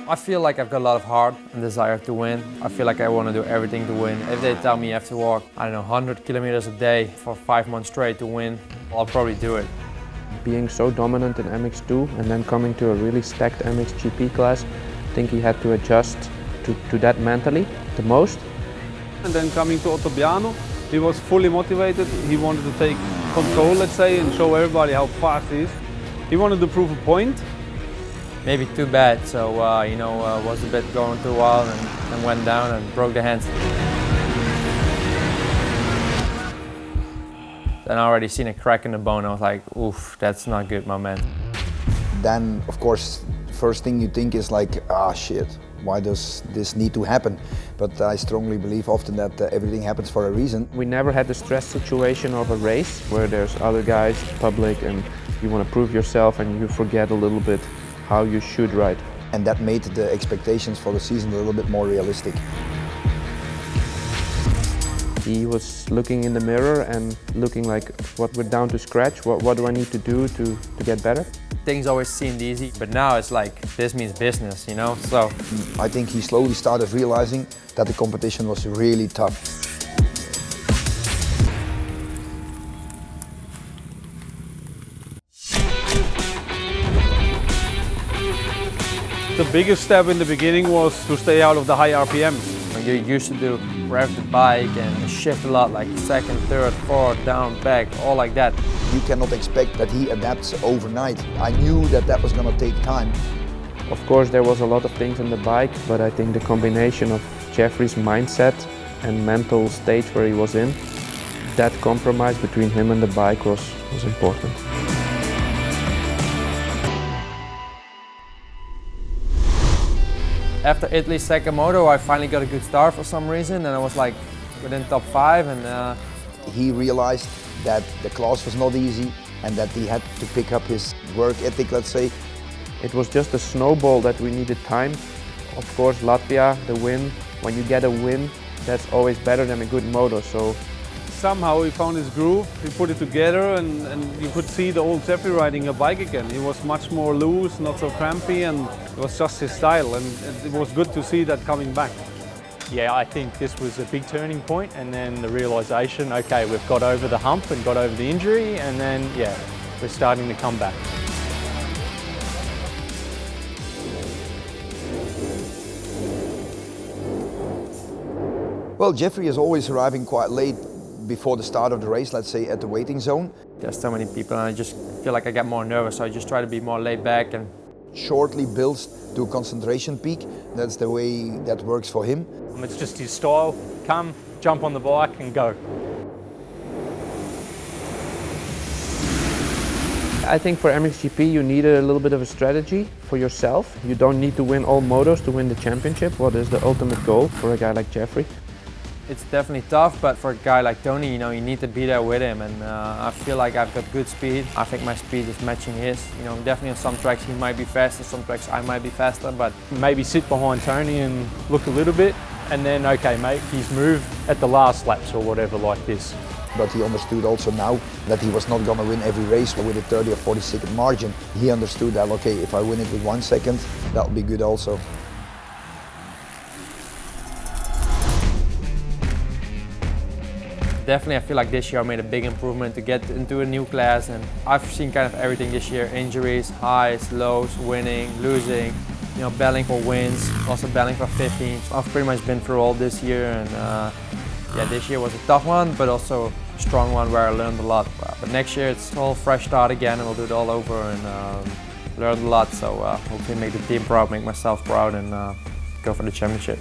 I feel like I've got a lot of heart and desire to win. I feel like I want to do everything to win. If they tell me you have to walk, I don't know, 100 kilometers a day for 5 months straight to win, I'll probably do it. Being so dominant in MX2 and then coming to a really stacked MXGP class, I think he had to adjust to that mentally the most. And then coming to Ottobiano, he was fully motivated. He wanted to take control, let's say, and show everybody how fast he is. He wanted to prove a point. Maybe too bad, so was a bit going too wild and went down and broke the hands. Then I already seen a crack in the bone. I was like, oof, that's not good, my man. Then, of course, first thing you think is like, ah, shit, why does this need to happen? But I strongly believe often that everything happens for a reason. We never had the stress situation of a race where there's other guys, public, and you want to prove yourself and you forget a little bit how you should ride. And that made the expectations for the season a little bit more realistic. He was looking in the mirror and looking like, what, we're down to scratch, what do I need to do to get better? Things always seemed easy, but now it's like, this means business, you know? So I think he slowly started realizing that the competition was really tough. The biggest step in the beginning was to stay out of the high RPMs. you used to rev the bike and shift a lot, like second, third, fourth, down, back, all like that. You cannot expect that he adapts overnight. I knew that that was going to take time. Of course, there was a lot of things on the bike, but I think the combination of Jeffrey's mindset and mental state where he was in, that compromise between him and the bike was important. After Italy's second moto, I finally got a good start for some reason, and I was like within top 5. And he realized that the class was not easy and that he had to pick up his work ethic, let's say. It was just a snowball that we needed time. Of course, Latvia, the win. When you get a win, that's always better than a good moto. So somehow he found his groove, he put it together, and you could see the old Jeffrey riding a bike again. He was much more loose, not so crampy, and it was just his style, and it was good to see that coming back. Yeah, I think this was a big turning point, and then the realisation, okay, we've got over the hump and got over the injury, and then, yeah, we're starting to come back. Well, Jeffrey is always arriving quite late before the start of the race, let's say at the waiting zone. There's so many people and I just feel like I get more nervous, so I just try to be more laid back. And shortly builds to a concentration peak. That's the way that works for him. It's just his style. Come, jump on the bike and go. I think for MXGP you need a little bit of a strategy for yourself. You don't need to win all motos to win the championship. What is the ultimate goal for a guy like Jeffrey? it's definitely tough, but for a guy like Tony, you need to be there with him, and I feel like I've got good speed. I think my speed is matching his. Definitely on some tracks he might be faster, some tracks I might be faster, but maybe sit behind Tony and look a little bit, and then okay, make his move at the last laps or whatever like this. But he understood also now that he was not going to win every race with a 30 or 40 second margin. He understood that, okay, if I win it with 1 second, that'll be good also. Definitely, I feel like this year I made a big improvement to get into a new class, and I've seen kind of everything this year: injuries, highs, lows, winning, losing, battling for wins, also battling for 15. I've pretty much been through all this year, and yeah, this year was a tough one, but also a strong one where I learned a lot. But next year it's all fresh start again, and we'll do it all over and learn a lot. So hopefully make the team proud, make myself proud, and go for the championship.